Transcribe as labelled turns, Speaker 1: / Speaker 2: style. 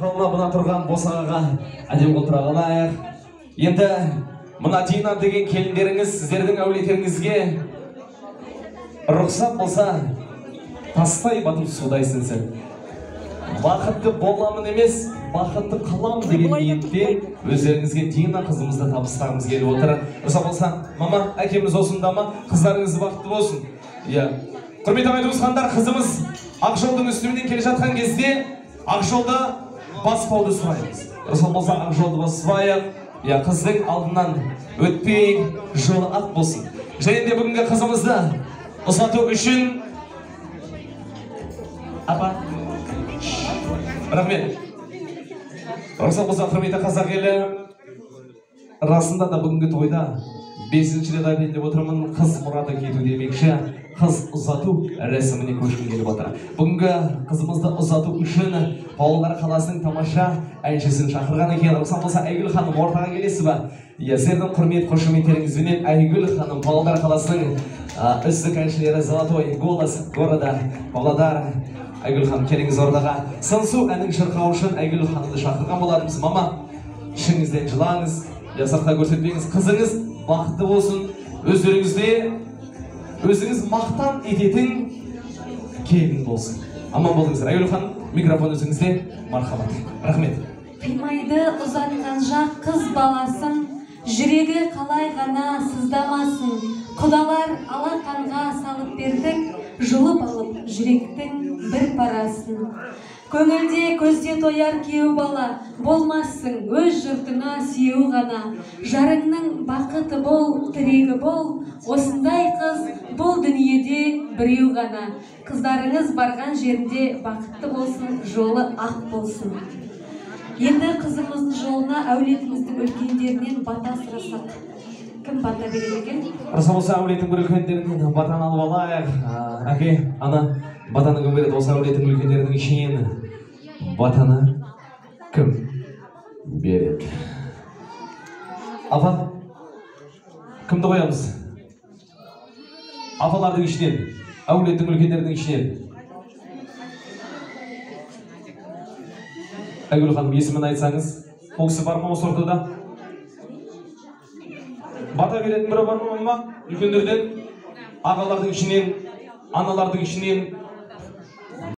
Speaker 1: сақалына мына тұрған босағаға әдем отыра қалайық. Енді мына Дина деген келіндеріңіз сіздердің әулеттеріңізге рұқсат болса тастай батып судай сіңсін. Бақытты боламын емес, бақытты қалам деген ниетте өздеріңізге Дина қызымызды табыстағымыз келіп отыр. Рұқсат болса, мама, әкеміз осында ма, қыздарыңыз бақытты болсын. Құрметті ағайын туысқандар, қызымыз Ақжолдың үстіменен келе жатқан кезде Ақжолды баспауды сұраймыз. Рұқсат болса, Ақжолды баспайық. Қыздың алдынан өтпейік, жолы ақ болсын. Және де бүгінгі қызымызды ұзату үшін апа рахмет. Рұқсат болса, құрметті қазақ елі, расында да бүгінгі тойда 5-ші рет айтайын деп отырмын, қыз мұраты кету демекші, қыз ұзату рәсіміне көшкім келіп отыр. Бүгінгі қызымызды ұзату үшін Павлодар қаласының тамаша әншісін шақырған екен. Рұқсат болса, Айгүл ханым ортаға келесіз бе? Сіздердің құрмет қошеметтеріңізбенен Айгүл ханым Павлодар қаласының үздік әншілері «Золотой голос города Павлодар». Айгүл ханым, келіңіз ордаға. Сыңсу әнін шырқау үшін Айгүл ханымды шақырған болармыз. Мама, ішіңізден жылаңыз, сыртқа көрсетпеңіз. Қызыңыз бақытты болсын, өзіңіз мақтан ететін келін болсын. Аман болыңыздар. Айгүл ханым, микрофон өзіңізде. Мархабат. Рахмет.
Speaker 2: Қимайды ұзатқан жақ қыз баласын, жүрегі қалай ғана сыздамасын. Құдалар алақанға салып бердік, жұлып алып жүректің бір парасын. Көңілде көзде тояр кеу бала, болмассың өз жұртыңа сүйеу ғана. Жарыңның бақыты бол, тірегі бол, осындай қыз бұл дүниеде біреу ғана. Қыздарыңыз барған жерінде бақытты болсын, жолы ақ болсын. Енді қызымыздың жолына әулетіміздің үлкендерінен бата сұрасақ. Кім бата береді екен?
Speaker 1: Рұқсат болса, әулеттің бір үлкендерінен батаны алып алайық. Әке, ана, батаны кім береді? Осы әулеттің үлкендерінің ішінен батаны кім береді? Апа, кімді қоямыз? Апалардың ішінен, әулеттің үлкендерінің ішінен. Айгүл ханым, есімін айтсаңыз, ол кісі бар ма осы ортада? Бата беретін бірі бар ма, үлкендерден? Ағалардың ішінен, аналардың ішінен,